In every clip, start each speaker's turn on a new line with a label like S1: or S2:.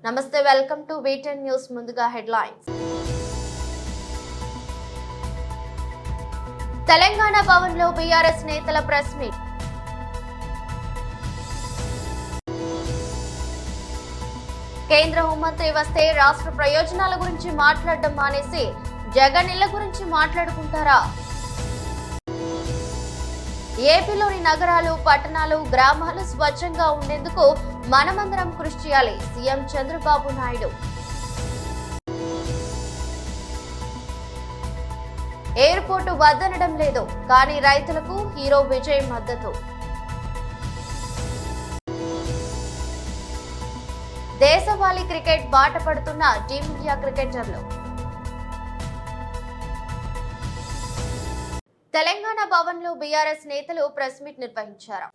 S1: నమస్తే, welcome to V10 news. ముందుగా headlines. Telangana భవన్లో బీఆర్ఎస్ నేతల ప్రెస్ మీట్. కేంద్ర హోంమంత్రి వస్తే రాష్ట్ర ప్రయోజనాల గురించి మాట్లాడడం మానేసి జగన్ ఇళ్ల గురించి మాట్లాడుకుంటారా? ఏపీలోని నగరాలు, పట్టణాలు, గ్రామాలు స్వచ్ఛంగా ఉండేందుకు మనమందరం కృషి చేయాలి. సీఎం చంద్రబాబు నాయుడు. ఎయిర్పోర్టు వద్దనడం లేదు, కానీ రైతులకు హీరో విజయ్ మద్దతు. దేశవాళీ క్రికెట్ బాట పడుతున్న టీమిండియా క్రికెటర్లు. తెలంగాణ భవన్లో బీఆర్ఎస్ నేతలు ప్రెస్ మీట్ నిర్వహించారు.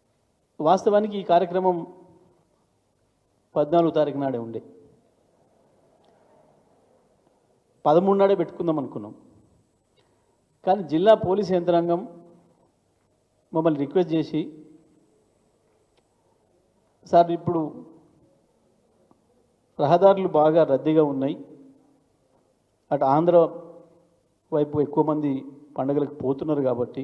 S2: వాస్తవానికి ఈ కార్యక్రమం 14 తారీఖు నాడే ఉండే, 13 నాడే పెట్టుకుందాం అనుకున్నాం. కానీ జిల్లా పోలీస్ యంత్రాంగం మమ్మల్ని రిక్వెస్ట్ చేసి, సార్ ఇప్పుడు రహదారులు బాగా రద్దీగా ఉన్నాయి, అటు ఆంధ్ర వైపు ఎక్కువ మంది పండుగలకు పోతున్నారు కాబట్టి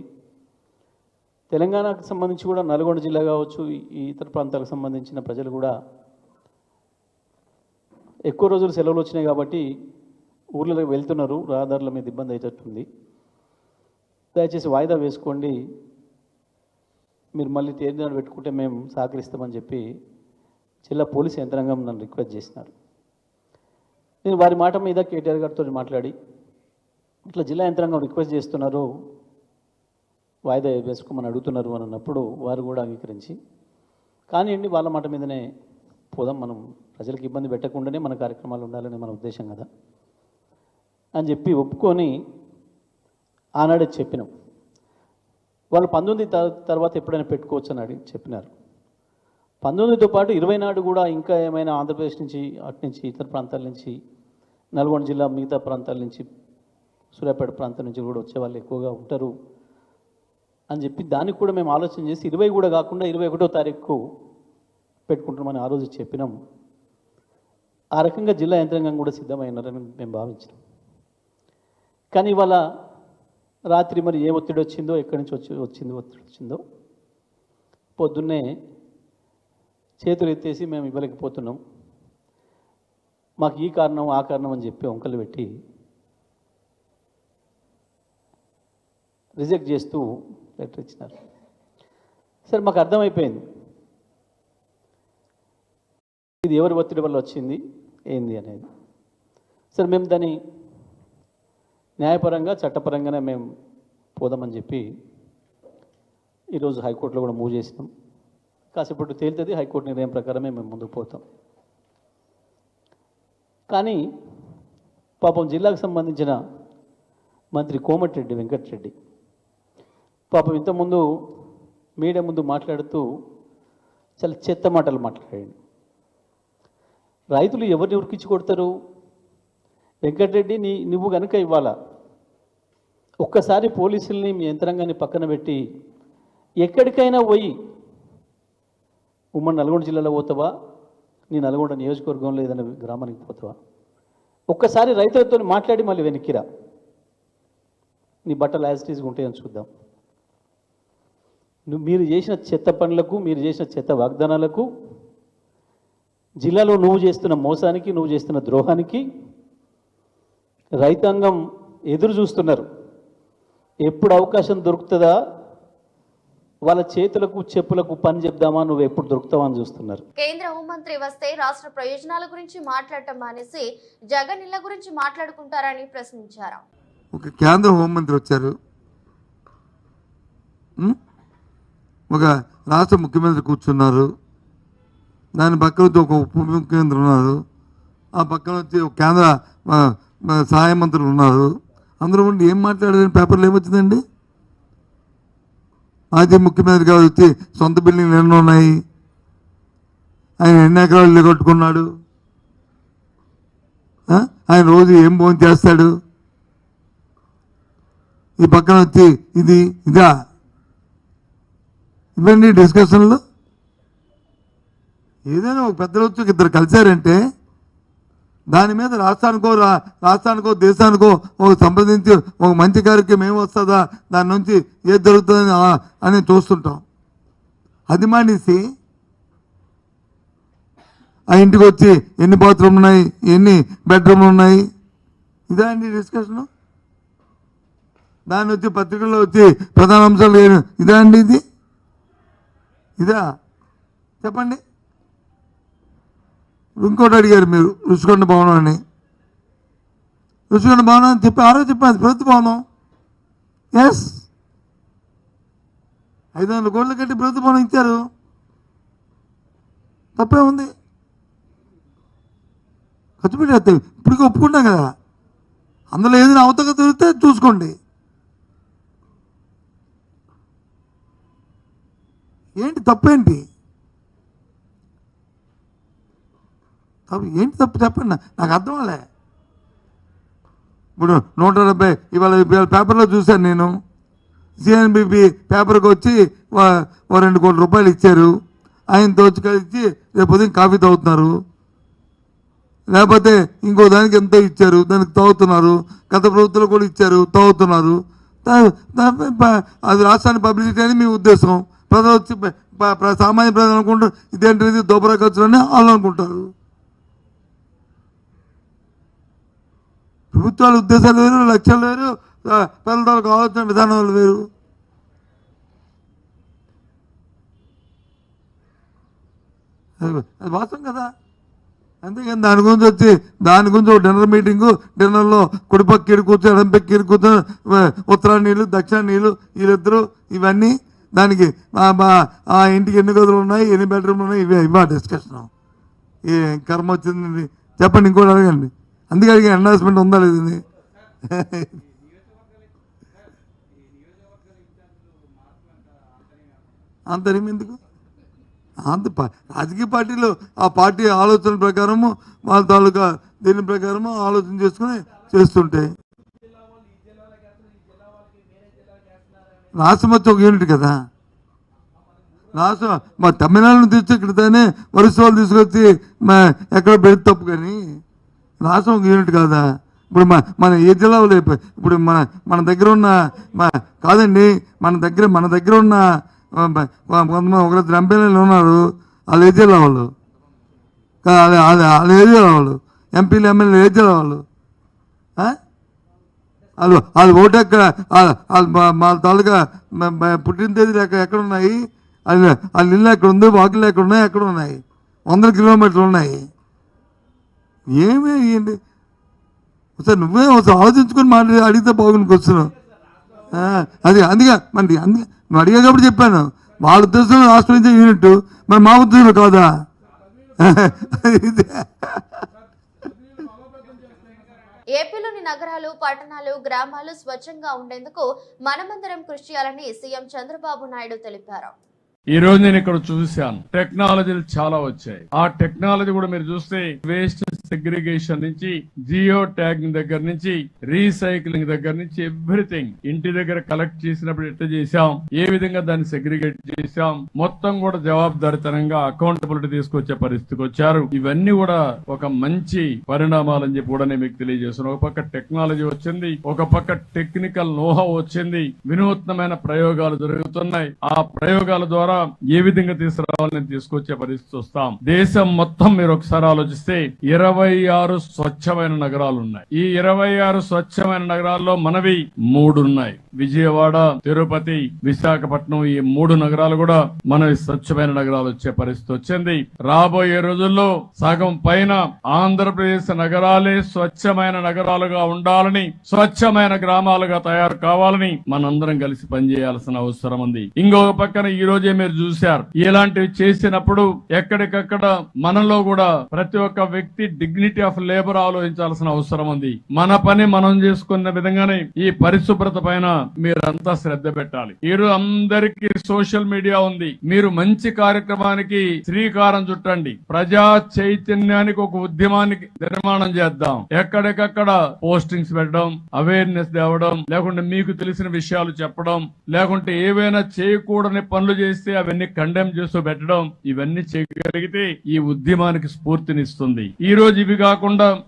S2: తెలంగాణకు సంబంధించి కూడా నల్గొండ జిల్లా కావచ్చు, ఈ ఇతర ప్రాంతాలకు సంబంధించిన ప్రజలు కూడా ఎక్కువ రోజులు సెలవులు వచ్చినాయి కాబట్టి ఊర్లలోకి వెళ్తున్నారు, రహదారుల మీద ఇబ్బంది అవుతుంది, దయచేసి వాయిదా వేసుకోండి, మీరు మళ్ళీ తేదీనాడు పెట్టుకుంటే మేము సహకరిస్తామని చెప్పి జిల్లా పోలీస్ యంత్రాంగం నన్ను రిక్వెస్ట్ చేసినారు. నేను వారి మాట మీద కేటీఆర్ గారితో మాట్లాడి, ఇట్లా జిల్లా యంత్రాంగం రిక్వెస్ట్ చేస్తున్నారు, వాయిదా వేసుకోమని అడుగుతున్నారు అని అన్నప్పుడు వారు కూడా అంగీకరించి, కానివ్వండి వాళ్ళ మాట మీదనే పోదాం, మనం ప్రజలకు ఇబ్బంది పెట్టకుండానే మన కార్యక్రమాలు ఉండాలని మన ఉద్దేశం కదా అని చెప్పి ఒప్పుకొని ఆనాడే చెప్పినాం. వాళ్ళు 19 తర్వాత ఎప్పుడైనా పెట్టుకోవచ్చు అని చెప్పినారు. 19తో పాటు 20 నాడు కూడా ఇంకా ఏమైనా ఆంధ్రప్రదేశ్ నుంచి, అటు నుంచి, ఇతర ప్రాంతాల నుంచి, నల్గొండ జిల్లా మిగతా ప్రాంతాల నుంచి, సూర్యాపేట ప్రాంతం నుంచి కూడా వచ్చే వాళ్ళు ఎక్కువగా ఉంటారు అని చెప్పి దానికి కూడా మేము ఆలోచన చేసి 20 కూడా కాకుండా 21వ తారీఖు పెట్టుకుంటున్నామని ఆ రోజు చెప్పినాం. ఆ రకంగా జిల్లా యంత్రాంగం కూడా సిద్ధమైనారని మేము భావించినాం. కానీ ఇవాళ రాత్రి మరి ఏ ఒత్తిడి వచ్చిందో, ఎక్కడి నుంచి ఒత్తిడి వచ్చిందో పొద్దున్నే చేతులు ఎత్తేసి మేము ఇవ్వలేకపోతున్నాం, మాకు ఈ కారణం ఆ కారణం అని చెప్పి వంకలు పెట్టి రిజెక్ట్ చేస్తూ లెటర్ ఇచ్చినారు. సరే, మాకు అర్థమైపోయింది ఇది ఎవరి ఒత్తిడి వల్ల వచ్చింది ఏంది అనేది. సరే, మేము దాన్ని న్యాయపరంగా, చట్టపరంగానే మేము పోదామని చెప్పి ఈరోజు హైకోర్టులో కూడా మూవ్ చేసినాం. కాసేపట్టు తేలుతుంది, హైకోర్టు నిర్ణయం ప్రకారమే మేము ముందుకు పోతాం. కానీ పాపం జిల్లాకు సంబంధించిన మంత్రి కోమటిరెడ్డి వెంకటరెడ్డి పాపం ఇంతకుముందు మీడియా ముందు మాట్లాడుతూ చాలా చెత్త మాటలు మాట్లాడాడు. రైతులు ఎవరిని ఉరికించి కొడతారు? వెంకటరెడ్డి, నువ్వు కనుక ఇవ్వాలా ఒక్కసారి పోలీసుల్ని, మీ యంత్రాంగాన్ని పక్కన పెట్టి ఎక్కడికైనా పోయి, ఉమ్మడి నల్గొండ జిల్లాలో పోతావా, నీ నల్గొండ నియోజకవర్గంలో ఏదైనా గ్రామానికి పోతావా, ఒక్కసారి రైతులతో మాట్లాడి మళ్ళీ వెనక్కిరా, నీ బట్టలు యాజ్ ఇట్ ఈజ్గా ఉంటాయని చూద్దాం. మీరు చేసిన చెత్త పనులకు, మీరు చేసిన చెత్త వాగ్దానాలకు, జిల్లాలో నువ్వు చేస్తున్న మోసానికి, నువ్వు చేస్తున్న ద్రోహానికి రైతాంగం ఎదురు చూస్తున్నారు. ఎప్పుడు అవకాశం దొరుకుతుందా వాళ్ళ చేతులకు, చెప్పులకు పని చెప్దామా, నువ్వు ఎప్పుడు దొరుకుతావా అని చూస్తున్నారు.
S1: కేంద్ర హోంమంత్రి వస్తే రాష్ట్ర ప్రయోజనాల గురించి మాట్లాడటం మానేసి జగన్ ఇళ్ల గురించి మాట్లాడుకుంటారని ప్రశ్నించారు.
S3: ఒక కేంద్ర హోంమంత్రి వచ్చారు, ఒక రాష్ట్ర ముఖ్యమంత్రి కూర్చున్నారు, దాని పక్కన ఒక ఉప ముఖ్యమంత్రి ఉన్నారు, ఆ పక్కన వచ్చి ఒక కేంద్ర సహాయ మంత్రులు ఉన్నారు. అందరూ ఉండి ఏం మాట్లాడేదని పేపర్లు ఏమొచ్చిందండి? మాజీ ముఖ్యమంత్రి గారు వచ్చి సొంత బిల్డింగ్లు ఎన్నో ఉన్నాయి, ఆయన ఎన్ని ఎకరాలు ఇల్లు కట్టుకున్నాడు, ఆయన రోజు ఏం భోజనం చేస్తాడు, ఈ పక్కన వచ్చి ఇదా ఇవన్నీ డిస్కషన్లు. ఏదైనా ఒక పెద్దలు వచ్చి ఇద్దరు కలిశారంటే దాని మీద రాష్ట్రానికో దేశానికో ఒక సంప్రదించి ఒక మంచి కార్యక్రమం ఏమి వస్తుందా, దాని నుంచి ఏది జరుగుతుంది అని చూస్తుంటాం. అది మానేసి ఆ ఇంటికి వచ్చి ఎన్ని బాత్రూమ్లు ఉన్నాయి, ఎన్ని బెడ్రూమ్లు ఉన్నాయి, ఇదా అండి డిస్కషను? దాన్ని వచ్చి పత్రికల్లో వచ్చి ప్రధాన అంశాలు ఇదా అండి? ఇదా చెప్పండి. ఇంకోటి అడిగారు మీరు, రుషికొండ భవనం అని. రుషికొండ భవనం అని చెప్పి ఆరో చెప్పాను, ప్రభుత్వ భవనం. ఎస్, 500 కోట్ల కట్టి ప్రభుత్వ భవనం ఇచ్చారు, తప్పే ఉంది. ఖర్చు పెట్టేస్తే ఇప్పటికీ ఒప్పుకుంటాం కదా. అందులో ఏదైనా అవతక తిరిగితే చూసుకోండి. ఏంటి తప్పేంటి? ఏంటి తప్పు చెప్పండి, నాకు అర్థం అవ్వలే. ఇప్పుడు 170 ఇవాళ పేపర్లో చూశాను నేను. సిఎన్బిపి పేపర్కి వచ్చి 2 కోట్ల రూపాయలు ఇచ్చారు. ఆయన దోచి కలిసి రేపు ఉదయం కాఫీ తాగుతున్నారు, లేకపోతే ఇంకో దానికి ఎంతో ఇచ్చారు, దానికి తాగుతున్నారు. గత ప్రభుత్వంలో కూడా ఇచ్చారు, తాగుతున్నారు. అది రాష్ట్రాన్ని పబ్లిసిటీ అని మీ ఉద్దేశం. ప్రజలు వచ్చి సామాన్య ప్రజలు అనుకుంటారు ఇదేంటిది దోబరా ఖర్చులని వాళ్ళు అనుకుంటారు. ప్రభుత్వాల ఉద్దేశాలు వేరు, లక్ష్యాలు వేరు, ప్రజల ఆలోచన విధానాలు వేరు. అది వాస్తవం కదా. అంతేకాని దాని గురించి ఒక డిన్నర్ మీటింగు, డిన్నర్లో కుడిపక్క ఇరు కూర్చొని ఎడంపక్క ఇరు కూర్చొని ఉత్తరాయణ నీళ్ళు దక్షిణ నీళ్ళు వీళ్ళిద్దరు, ఇవన్నీ దానికి ఆ ఇంటికి ఎన్ని గదులు ఉన్నాయి, ఎన్ని బెడ్రూమ్లు ఉన్నాయి, ఇవా డిస్కషన్. ఏ కర్మ వచ్చింది చెప్పండి, ఇంకోటి అడగండి. అందుకే అడిగే ఎండార్స్మెంట్ ఉందా లేదండి? అంతరేం ఎందుకు? రాజకీయ పార్టీలు ఆ పార్టీ ఆలోచన ప్రకారము వాళ్ళ తాలూకా దీని ప్రకారము ఆలోచన చేసుకుని చేస్తుంటాయి. రాష్ట్రం వచ్చి ఒక యూనిట్ కదా. రాష్ట్రం మా తమిళనాడును తెచ్చి ఇక్కడనే వరుస వాళ్ళు తీసుకొచ్చి ఎక్కడ పెడితే తప్పు, కానీ రాష్ట్రం ఒక యూనిట్ కాదా? ఇప్పుడు మన ఏ జిల్లాలో ఇప్పుడు మన దగ్గర ఉన్న కాదండి, మన దగ్గర ఉన్న కొంతమంది ఒకరిద్దరు ఎంపీలు ఉన్నారు, వాళ్ళు ఏ జిల్లా వాళ్ళు? వాళ్ళు ఏ జిల్లా వాళ్ళు? ఎంపీలు ఎమ్మెల్యేలు ఏ జిల్లా వాళ్ళు? వాళ్ళు ఓటు ఎక్కడ, వాళ్ళ తాలూకా పుట్టిన తేదీలు ఎక్కడ ఉన్నాయి, వాళ్ళ ఇల్లు ఎక్కడ ఉంది, వాకిళ్ళు ఎక్కడ ఉన్నాయి, ఎక్కడ ఉన్నాయి? 100 కిలోమీటర్లు ఉన్నాయి. ఏమీ ఇవ్వండి సార్, నువ్వే ఒకసారి ఆలోచించుకొని అడిగితే బాగుంది క్వశ్చన్. అందుకే నువ్వు అడిగా కాబట్టి చెప్పాను. వాళ్ళ ఉద్దేశంలో రాష్ట్రం నుంచి యూనిట్, మరి మా ఉద్దేశంలో కాదా?
S1: ఏపీలోని నగరాలు, పట్టణాలు, గ్రామాలు స్వచ్ఛంగా ఉండేందుకు మనమందరం కృషి చేయాలని సీఎం చంద్రబాబు నాయుడు తెలిపారు.
S4: ఈ రోజు నేను ఇక్కడ చూశాను, టెక్నాలజీలు చాలా వచ్చాయి. ఆ టెక్నాలజీ కూడా మీరు చూస్తే వేస్ట్ సెగ్రిగేషన్ నుంచి, జియో ట్యాగింగ్ దగ్గర నుంచి, రీసైక్లింగ్ దగ్గర నుంచి ఎవ్రీథింగ్ ఇంటి దగ్గర కలెక్ట్ చేసినప్పుడు ఎట్లా చేశాం, ఏ విధంగా దాన్ని సెగ్రిగేట్ చేశాం, మొత్తం కూడా జవాబుదారితనంగా అకౌంటబిలిటీ తీసుకొచ్చే పరిస్థితికి వచ్చారు. ఇవన్నీ కూడా ఒక మంచి పరిణామాలని చెప్పి కూడా నేను మీకు తెలియజేస్తున్నాను. ఒక పక్క టెక్నాలజీ వచ్చింది, ఒక పక్క టెక్నికల్ నోహౌ వచ్చింది, వినూత్నమైన ప్రయోగాలు జరుగుతున్నాయి. ఆ ప్రయోగాల ద్వారా ఏ విధంగా తీసుకురావాలని తీసుకొచ్చే పరిస్థితి వస్తాం. దేశం మొత్తం మీరు ఒకసారి ఆలోచిస్తే 26 స్వచ్ఛమైన నగరాలు ఉన్నాయి. ఈ 26 స్వచ్ఛమైన నగరాల్లో మనవి 3 ఉన్నాయి. విజయవాడ, తిరుపతి, విశాఖపట్నం, ఈ 3 నగరాలు కూడా మనవి స్వచ్ఛమైన నగరాలు వచ్చే పరిస్థితి వచ్చింది. రాబోయే రోజుల్లో సగం పైన ఆంధ్రప్రదేశ్ నగరాలే స్వచ్ఛమైన నగరాలుగా ఉండాలని, స్వచ్ఛమైన గ్రామాలుగా తయారు కావాలని మనందరం కలిసి పనిచేయాల్సిన అవసరం ఉంది. ఇంకొక పక్కన ఈ రోజే మీరు చూశారు, ఇలాంటివి చేసినప్పుడు ఎక్కడికక్కడ మనలో కూడా ప్రతి ఒక్క వ్యక్తి డిగ్నిటీ ఆఫ్ లేబర్ ఆలోచించాల్సిన అవసరం ఉంది. మన పని మనం చేసుకున్న విధంగానే ఈ పరిశుభ్రత పైన మీరంతా శ్రద్ధ పెట్టాలి. ఈరోజు అందరికీ సోషల్ మీడియా ఉంది. మీరు మంచి కార్యక్రమానికి శ్రీకారం చుట్టండి. ప్రజా చైతన్యానికి ఒక ఉద్యమానికి నిర్మాణం చేద్దాం. ఎక్కడికక్కడ పోస్టింగ్స్ పెట్టడం, అవేర్నెస్ తేవడం, లేకుంటే మీకు తెలిసిన విషయాలు చెప్పడం, లేకుంటే ఏవైనా చేయకూడని పనులు చేస్తే అవన్నీ కండెమ్ చేస్తూ పెట్టడం, ఇవన్నీ చేయగలిగితే ఈ ఉద్యమానికి స్ఫూర్తినిస్తుంది. ఈ రోజు ఇవి కాకుండా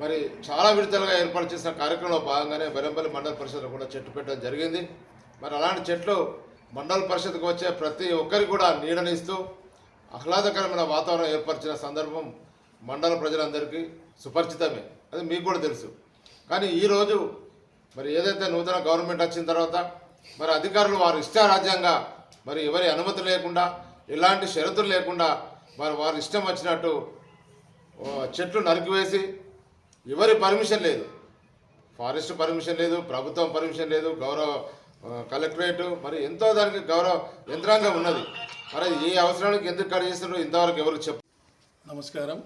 S5: మరి చాలా విడతలుగా ఏర్పాటు చేసిన కార్యక్రమంలో భాగంగానే బెరంపల్లి మండల పరిషత్లో కూడా చెట్టు పెట్టడం జరిగింది. మరి అలాంటి చెట్లు మండల పరిషత్కు వచ్చే ప్రతి ఒక్కరికి కూడా నీడనిస్తూ ఆహ్లాదకరమైన వాతావరణం ఏర్పరిచిన సందర్భం మండల ప్రజలందరికీ సుపరిచితమే, అది మీకు కూడా తెలుసు. కానీ ఈరోజు మరి ఏదైతే నూతన గవర్నమెంట్ వచ్చిన తర్వాత మరి అధికారులు వారు ఇష్టారాజ్యంగా మరి ఎవరి అనుమతి లేకుండా ఎలాంటి షరతులు లేకుండా మరి వారు ఇష్టం వచ్చినట్టు చెట్లు నరికివేసి ఎవరి పర్మిషన్ లేదు, ఫారెస్ట్ పర్మిషన్ లేదు, ప్రభుత్వం పర్మిషన్ లేదు, గౌరవ కలెక్టరేటు మరి ఎంతో దానికి గౌరవ యంత్రాంగం ఉన్నది. మరి ఏ అవసరానికి ఎందుకు కట్ చేస్తున్నారో ఇంతవరకు ఎవరు చెప్పు.
S6: నమస్కారం.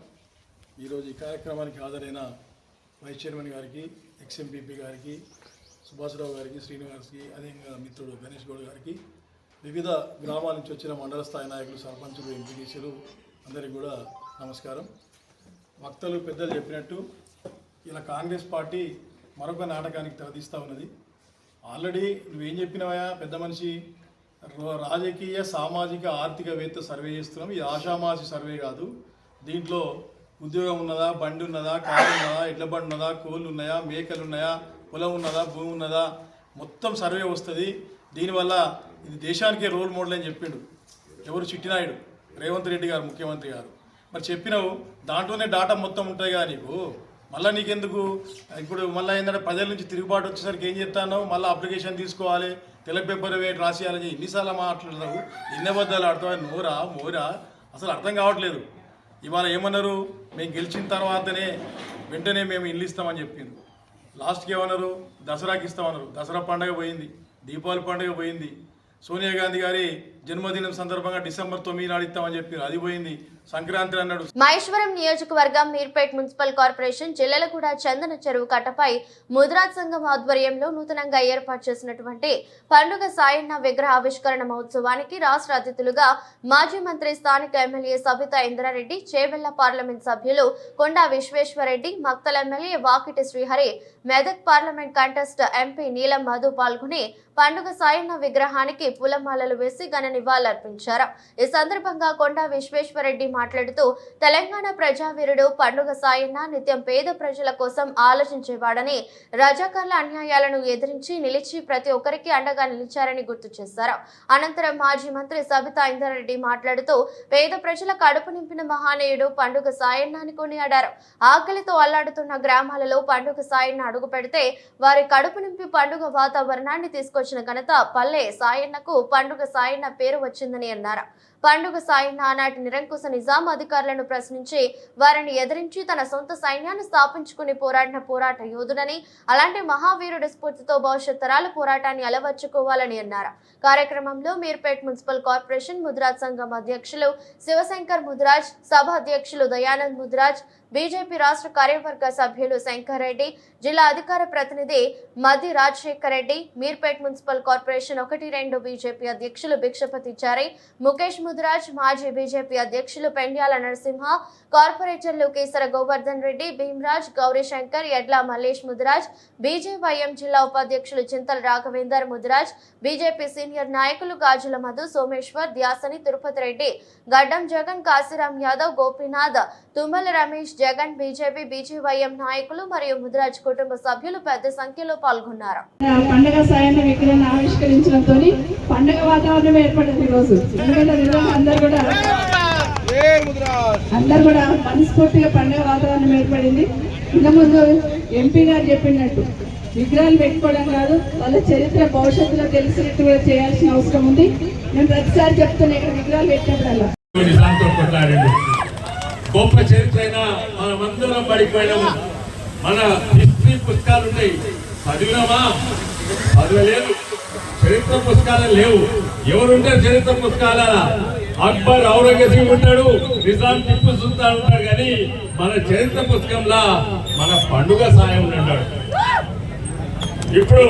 S6: ఈరోజు ఈ కార్యక్రమానికి హాజరైన వైస్ చైర్మన్ గారికి, ఎక్స్ఎంపీపీ గారికి, సుభాష్రావు గారికి, శ్రీనివాస్కి, అదేవిధంగా మిత్రుడు గణేష్ గౌడ్ గారికి, వివిధ గ్రామాల నుంచి వచ్చిన మండల స్థాయి నాయకులు, సర్పంచులు, ఎంపీటీసీలు అందరికీ కూడా నమస్కారం. వక్తలు పెద్దలు చెప్పినట్టు ఇలా కాంగ్రెస్ పార్టీ మరొక నాటకానికి తెరదీస్తూ ఉన్నది. ఆల్రెడీ నువ్వేం చెప్పినావా పెద్ద మనిషి, రాజకీయ సామాజిక ఆర్థికవేత్త సర్వే చేస్తున్నాం. ఇది ఆషామాషి సర్వే కాదు. దీంట్లో ఉద్యోగం ఉన్నదా, బండి ఉన్నదా, కారు ఉన్నదా, ఎడ్ల బండి ఉన్నదా, కోళ్ళు ఉన్నాయా, మేకలు ఉన్నాయా, పొలం ఉన్నదా, భూమి ఉన్నదా, మొత్తం సర్వే వస్తుంది. దీనివల్ల ఇది దేశానికే రోల్ మోడల్ అని చెప్పిండు ఎవరు, చిట్టినాయుడు, రేవంత్ రెడ్డి గారు, ముఖ్యమంత్రి గారు. మరి చెప్పినావు దాంట్లోనే డాటా మొత్తం ఉంటాయి కదా నీకు, మళ్ళీ నీకెందుకు? ఇప్పుడు మళ్ళీ ఏంటంటే ప్రజల నుంచి తిరుగుబాటు వచ్చేసరికి ఏం చెప్తాను, మళ్ళీ అప్లికేషన్ తీసుకోవాలి, తెల్ల పేపర్ వేటి రాసేయాలని ఎన్నిసార్లు మాట్లాడతావు, ఎన్ని అబద్ధాలు ఆడుతావు, నోరా మోరా అసలు అర్థం కావట్లేదు. ఇవాళ ఏమన్నారు, మేము గెలిచిన తర్వాతనే వెంటనే మేము ఇల్లు ఇస్తామని చెప్పింది. లాస్ట్కి ఏమన్నారు, దసరాకి ఇస్తామన్నారు. దసరా పండుగ పోయింది, దీపావళి పండుగ పోయింది, సోనియా గాంధీ గారి జన్మదినం సందర్భంగా డిసెంబర్ 9 నాడు ఇస్తామని చెప్పారు, అది పోయింది. సంక్రాంతి అన్నాడు.
S1: మహేశ్వరం నియోజకవర్గం మీర్పేట్ మున్సిపల్ కార్పొరేషన్ జిల్లెలగూడ చందన చెరువు కట్టపై ముద్రాజ్ సంఘం ఆధ్వర్యంలో నూతనంగా ఏర్పాటు చేసినటువంటి పండుగ సాయన్న విగ్రహ ఆవిష్కరణ మహోత్సవానికి రాష్ట్ర అతిథులుగా మాజీ మంత్రి స్థానిక ఎమ్మెల్యే సబితా ఇంద్రారెడ్డి, చేవెళ్ల పార్లమెంట్ సభ్యులు Konda Vishweshwar Reddy, Makthal MLA Vakiti Srihari, Medak parliament contest MP Neelam Madhu పాల్గొని పండుగ సాయన్న విగ్రహానికి పూలమాలలు వేసి ఘన నివాళులర్పించారు. ఈ సందర్భంగా కొండా విశ్వేశ్వరరెడ్డి మాట్లాడుతూ తెలంగాణ ప్రజావీరుడు పండుగ సాయన్న నిత్యం పేద ప్రజల కోసం ఆలోచించేవాడని, రజాకార్ల అన్యాయాలను ఎదిరించి నిలిచి ప్రతి ఒక్కరికి అండగా నిలిచారని గుర్తు చేశారు. అనంతరం మాజీ మంత్రి సబితా ఇంద్రారెడ్డి మాట్లాడుతూ పేద ప్రజల కడుపు నింపిన మహానీయుడు పండుగ సాయన్న అని కొనియాడారు. ఆకలితో అల్లాడుతున్న గ్రామాలలో పండుగ సాయన్న అడుగు పెడితే వారి కడుపు నింపి పండుగ వాతావరణాన్ని తీసుకొచ్చిన ఘనత పల్లె సాయన్నకు పండుగ సాయన్న పేరు వచ్చిందని అన్నారు. పండుగ సాయన్న ఆనాటి నిరంకుశ నిజాం అధికారులను ప్రశ్నించి వారిని ఎదిరించి తన సొంత సైన్యాన్ని స్థాపించుకుని పోరాడిన పోరాట యోధుడని, అలాంటి మహావీరుడి స్ఫూర్తితో భవిష్యత్ తరాల పోరాటాన్ని అలవర్చుకోవాలని అన్నారు. కార్యక్రమంలో మీర్పేట్ మున్సిపల్ కార్పొరేషన్ ముద్రాజ్ సంఘం అధ్యక్షులు శివశంకర్ ముద్రాజ్, సభ అధ్యక్షులు దయానంద్ ముద్రాజ్, బీజేపీ రాష్ట్ర కార్యవర్గ సభ్యులు శంకర్ రెడ్డి, జిల్లా అధికార ప్రతినిధి Maddi Rajasekhar Reddy, Meerpet municipal corporation 1-2 BJP అధ్యక్షులు భిక్షపతి చారి, ముఖేష్ ముద్రాజ్, మాజీ బీజేపీ అధ్యక్షులు పెండ్యాల నరసింహ, కార్పొరేటర్లు కేసర గోవర్ధన్ రెడ్డి, భీమరాజ్, గౌరీశంకర్, ఎడ్ల మల్లేష్ ముద్రాజ్, బీజేవైఎం జిల్లా ఉపాధ్యక్షులు చింతల రాఘవేందర్ ముద్రాజ్, బీజేపీ సీనియర్ నాయకులు గాజుల మధు, సోమేశ్వర్, ధ్యాసని, తిరుపతి రెడ్డి, గడ్డం జగన్, కాశీరాం యాదవ్, గోపీనాథ్, తుమ్మల రమేష్, జగన్, బీజేపీ బీజేవైఎం నాయకులు మరియు ముద్రాజ్ కుటుంబ సభ్యులు పెద్ద సంఖ్యలో పాల్గొన్నారు.
S7: పండుగ సాయన్న విగ్రహాన్ని ఆవిష్కరించడంతో పండుగ వాతావరణం ఏర్పడింది. ఈరోజు అందరు కూడా మనస్ఫూర్తిగా పండుగ వాతావరణం ఏర్పడింది. ఇంతకుముందు ఎంపీ గారు చెప్పినట్టు విగ్రహాలు పెట్టుకోవడం కాదు, వాళ్ళ చరిత్ర భవిష్యత్తులో తెలిసినట్టు కూడా చేయాల్సిన అవసరం ఉంది. నేను ప్రతిసారి చెప్తున్నా ఇక్కడ విగ్రహాలు పెట్టినప్పుడల్లా
S4: గొప్ప చరిత్ర అయినా మనమందరం పడిపోయినాము. మన హిస్టరీ పుస్తకాలు ఉన్నాయి, చదివినామా? చదవలేదు. చరిత్ర పుస్తకాలు లేవు. ఎవరుంటారు చరిత్ర పుస్తకాల? అక్బర్, ఔరంగజేబు ఉంటాడు, నిజాం, టిప్పు సుల్తాన్ ఉంటాడు. కానీ మన చరిత్ర పుస్తకంలో మన పండుగ సాయం ఉంటాడు. ఇప్పుడు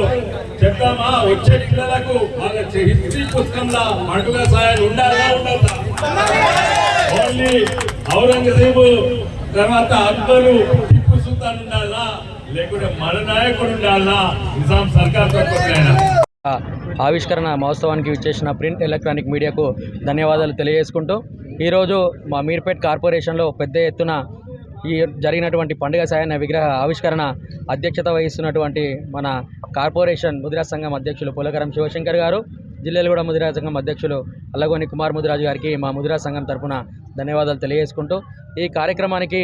S4: చెప్తామా, వచ్చే పిల్లలకు వాళ్ళ హిస్టరీ పుస్తకంలో పండుగ సాయం ఉండాలా ఉండదా? ఓన్లీ ఔరంగజేబు తర్వాత అక్బరు, టిప్పు సుల్తాన్ ఉండాలా, లేకుంటే మన నాయకుడు ఉండాలా? నిజాం సర్కార్
S8: ఆవిష్కరణ మహోత్సవానికి విచ్చేసిన ప్రింట్ ఎలక్ట్రానిక్ మీడియాకు ధన్యవాదాలు తెలియజేసుకుంటూ, ఈరోజు మా మీర్పేట్ కార్పొరేషన్లో పెద్ద ఎత్తున ఈ జరిగినటువంటి పండుగ సాయన్న విగ్రహ ఆవిష్కరణ అధ్యక్షత వహిస్తున్నటువంటి మన కార్పొరేషన్ ముదిరాజ్ సంఘం అధ్యక్షులు పులకరం శివశంకర్ గారు, జిల్లాలగూడ ముదిరాజ్ సంఘం అధ్యక్షులు అల్లగోని కుమార్ ముదిరాజు గారికి మా ముదిరాజ్ సంఘం తరఫున ధన్యవాదాలు తెలియజేసుకుంటూ, ఈ కార్యక్రమానికి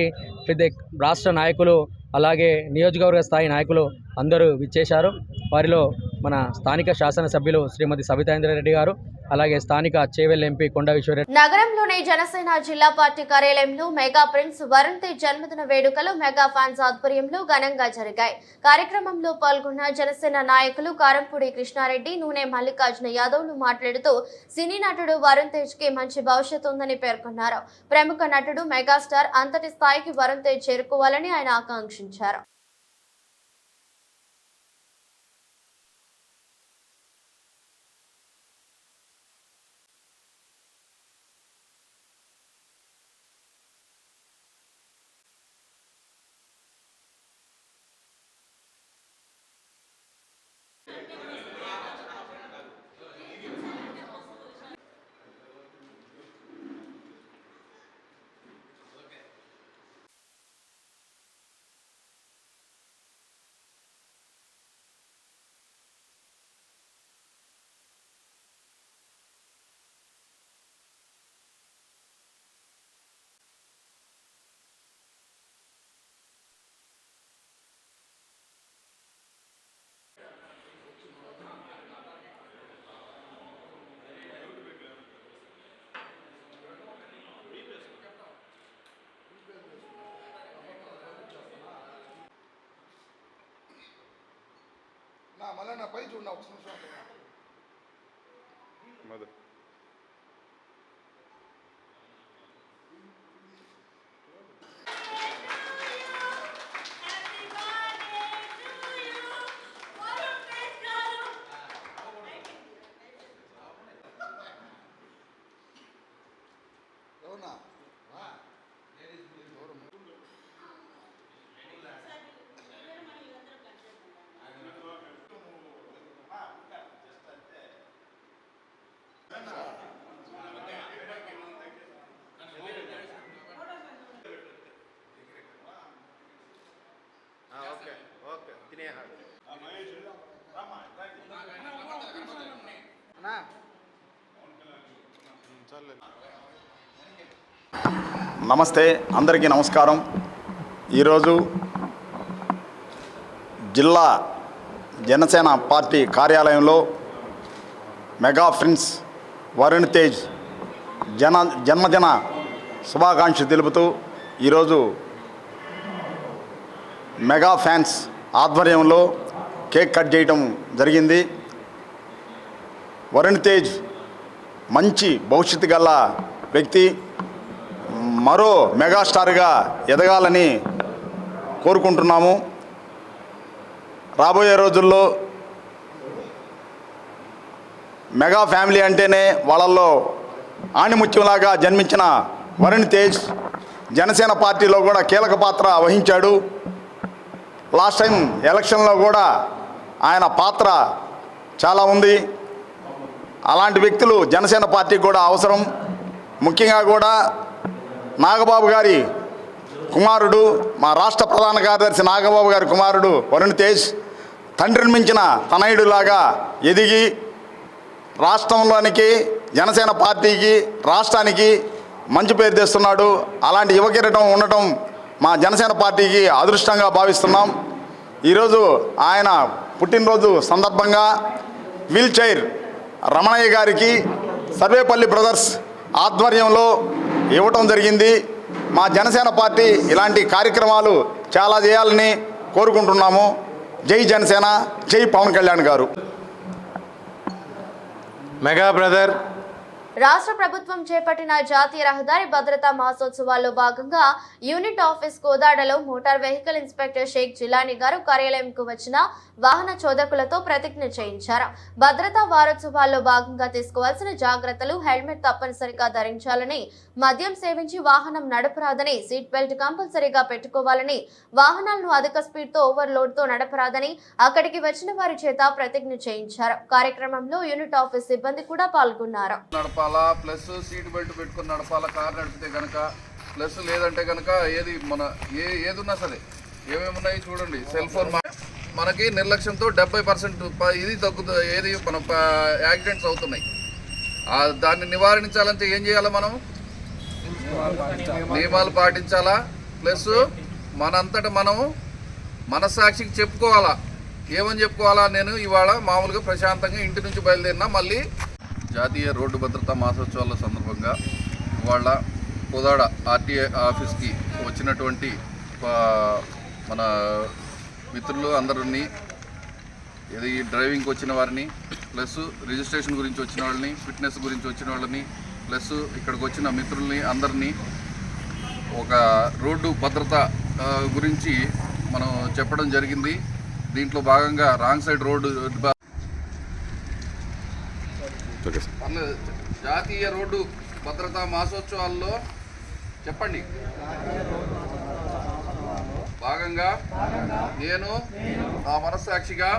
S8: పెద్ద రాష్ట్ర నాయకులు అలాగే నియోజకవర్గ స్థాయి నాయకులు అందరూ విచ్చేశారు. వారిలో మన స్థానిక శాసనసభ్యులు శ్రీమతి సబితాంద్రారెడ్డి గారు, అలాగే స్థానిక చేవెళ్ల ఎంపీ కొండ విశ్వరెడ్డి.
S1: నగరంలోని జనసేన జిల్లా పార్టీ కార్యాలయంలో మెగా ప్రిన్స్ వరుణ్ తేజ్ జన్మదిన వేడుకలు మెగా ఫ్యాన్స్ ఆధ్వర్యంలో ఘనంగా జరిగాయి. కార్యక్రమంలో పాల్గొన్న జనసేన నాయకులు కారంపూడి కృష్ణారెడ్డి, నూనె మల్లికార్జున యాదవ్లు మాట్లాడుతూ సినీ నటుడు వరుణ్ తేజ్ కి మంచి భవిష్యత్తు ఉందని పేర్కొన్నారు. ప్రముఖ నటుడు మెగాస్టార్ అంతటి స్థాయికి వరుణ్ తేజ్ చేరుకోవాలని ఆయన ఆకాంక్షించారు.
S3: మళ్ళీ నా పై చూడండి ఒక నిమిషం. ఎవరన్నా
S9: నమస్తే, అందరికీ నమస్కారం. ఈరోజు జిల్లా జనసేన పార్టీ కార్యాలయంలో మెగా ప్రిన్స్ వరుణ్ తేజ్ జన్మదిన శుభాకాంక్షలు తెలుపుతూ ఈరోజు మెగా ఫ్యాన్స్ ఆధ్వర్యంలో కేక్ కట్ చేయడం జరిగింది. వరుణ్ తేజ్ మంచి భవిష్యత్తు గల వ్యక్తి, మరో మెగాస్టార్గా ఎదగాలని కోరుకుంటున్నాము. రాబోయే రోజుల్లో మెగా ఫ్యామిలీ అంటేనే వాళ్ళల్లో ఆణిముత్యంలాగా జన్మించిన వరుణ్ తేజ్ జనసేన పార్టీలో కూడా కీలక పాత్ర వహించాడు. లాస్ట్ టైం ఎలక్షన్లో కూడా ఆయన పాత్ర చాలా ఉంది. అలాంటి వ్యక్తులు జనసేన పార్టీకి కూడా అవసరం. ముఖ్యంగా కూడా నాగబాబు గారి కుమారుడు, మా రాష్ట్ర ప్రధాన కార్యదర్శి నాగబాబు గారి కుమారుడు వరుణ్ తేజ్ తండ్రిని మించిన తనయుడిలాగా ఎదిగి రాష్ట్రంలోనికి, జనసేన పార్టీకి, రాష్ట్రానికి మంచి పేరు తెస్తున్నాడు. అలాంటి యువకిరీటం ఉండటం మా జనసేన పార్టీకి అదృష్టంగా భావిస్తున్నాం. ఈరోజు ఆయన పుట్టినరోజు సందర్భంగా వీల్ చైర్ రమణయ్య గారికి సర్వేపల్లి బ్రదర్స్ ఆధ్వర్యంలో ఇవ్వటం జరిగింది. మా జనసేన పార్టీ ఇలాంటి కార్యక్రమాలు చాలా చేయాలని కోరుకుంటున్నాము. జై జనసేన, జై పవన్ కళ్యాణ్ గారు.
S10: మెగా బ్రదర్
S1: రాష్ట్ర ప్రభుత్వం చేపట్టిన జాతీయ రహదారి భద్రతా మాసోత్సవాల్లో భాగంగా యూనిట్ ఆఫీస్ కోదాడలో motor vehicle inspector Shaik Jilani గారు కార్యాలయంకు వచ్చిన వాహన చోదకులతో ప్రతిజ్ఞ చేయించారు. భద్రతా వారోత్సవాల్లో భాగంగా తీసుకోవాల్సిన జాగ్రత్తలు: హెల్మెట్ తప్పనిసరిగా ధరించాలని, మద్యం సేవించి వాహనం నడపరాదని, సీట్ బెల్ట్ కంపల్సరీగా పెట్టుకోవాలని, వాహనాలను అధిక స్పీడ్తో ఓవర్లోడ్తో నడపరాదని అక్కడికి వచ్చిన వారి చేత ప్రతిజ్ఞ చేయించారు. కార్యక్రమంలో యూనిట్ ఆఫీస్ సిబ్బంది కూడా పాల్గొన్నారు.
S11: ప్లస్ సీట్ బెల్ట్ పెట్టుకుని నడపాలా. కారు నడిపితే కనుక
S10: ప్లస్ లేదంటే కనుక ఏది మన ఏది ఉన్నా సరే ఏమేమి ఉన్నాయి చూడండి. సెల్ ఫోన్ మనకి నిర్లక్ష్యంతో 70% ఇది తగ్గుతుంది. ఏది మన యాక్సిడెంట్స్ అవుతున్నాయి. దాన్ని నివారించాలంటే ఏం చేయాలి? మనం నియమాలు పాటించాలా. ప్లస్ మనంతటా మనం మనస్సాక్షికి చెప్పుకోవాలా. ఏమని చెప్పుకోవాలా? నేను ఇవాళ మామూలుగా ప్రశాంతంగా ఇంటి నుంచి బయలుదేరినా మళ్ళీ జాతీయ రోడ్డు భద్రతా మాసోత్సవాల సందర్భంగా ఇవాళ కోదాడ ఆర్టీఏ ఆఫీస్కి వచ్చినటువంటి మన మిత్రులు అందరినీ, ఇది డ్రైవింగ్కి వచ్చిన వారిని, ప్లస్ రిజిస్ట్రేషన్ గురించి వచ్చిన వాళ్ళని, ఫిట్నెస్ గురించి వచ్చిన వాళ్ళని, ప్లస్ ఇక్కడికి వచ్చిన మిత్రుల్ని అందరినీ ఒక రోడ్డు భద్రత గురించి మనం చెప్పడం జరిగింది. దీంట్లో భాగంగా రాంగ్ సైడ్ రోడ్డు జాతీయ రోడ్డు భద్రతా మాసోత్సవాల్లో చెప్పండి భాగంగా నేను నా మనస్సాక్షిగా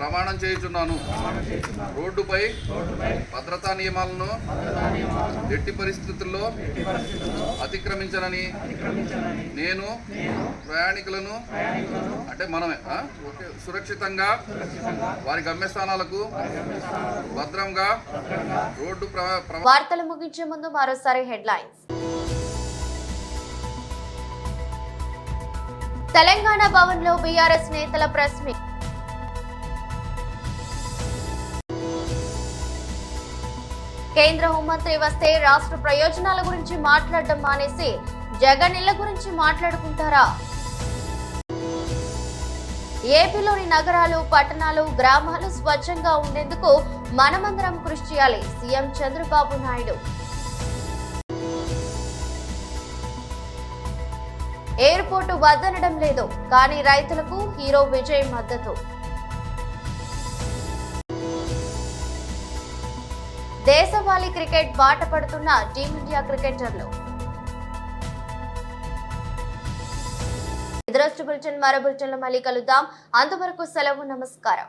S10: ప్రమాణం చేయుచున్నాను. రోడ్డుపై భద్రతా నియమాలను ఎట్టి పరిస్థితుల్లో అతిక్రమించనని, నేను ప్రయాణికులను అంటే మనమే సురక్షితంగా వారి గమ్యస్థానాలకు భద్రంగా రోడ్డు
S1: వార్తలు ముగించే ముందు మరోసారి హెడ్లైన్స్. తెలంగాణ భవన్ లో బీఆర్ఎస్ నేతల ప్రెస్ మీట్. కేంద్ర హోంమంత్రి వస్తే రాష్ట్ర ప్రయోజనాల గురించి మాట్లాడడం మానేసి జగన్ ఇళ్ల గురించి మాట్లాడుకుంటారా? ఏపీలోని నగరాలు, పట్టణాలు, గ్రామాలు స్వచ్ఛంగా ఉండేందుకు మనమందరం కృషి చేయాలి. సీఎం చంద్రబాబు నాయుడు. ఎయిర్పోర్టు వద్దనడం లేదు, కానీ రైతులకు హీరో విజయ్ మద్దతు. దేశవాళీ క్రికెట్ బాట పడుతున్న టీమిండియా క్రికెటర్లు. ఇదరస్ట్ బులెటిన్ మరో బులెటిన్లో మళ్ళీ కలుద్దాం. అంతవరకు సెలవు. నమస్కారం.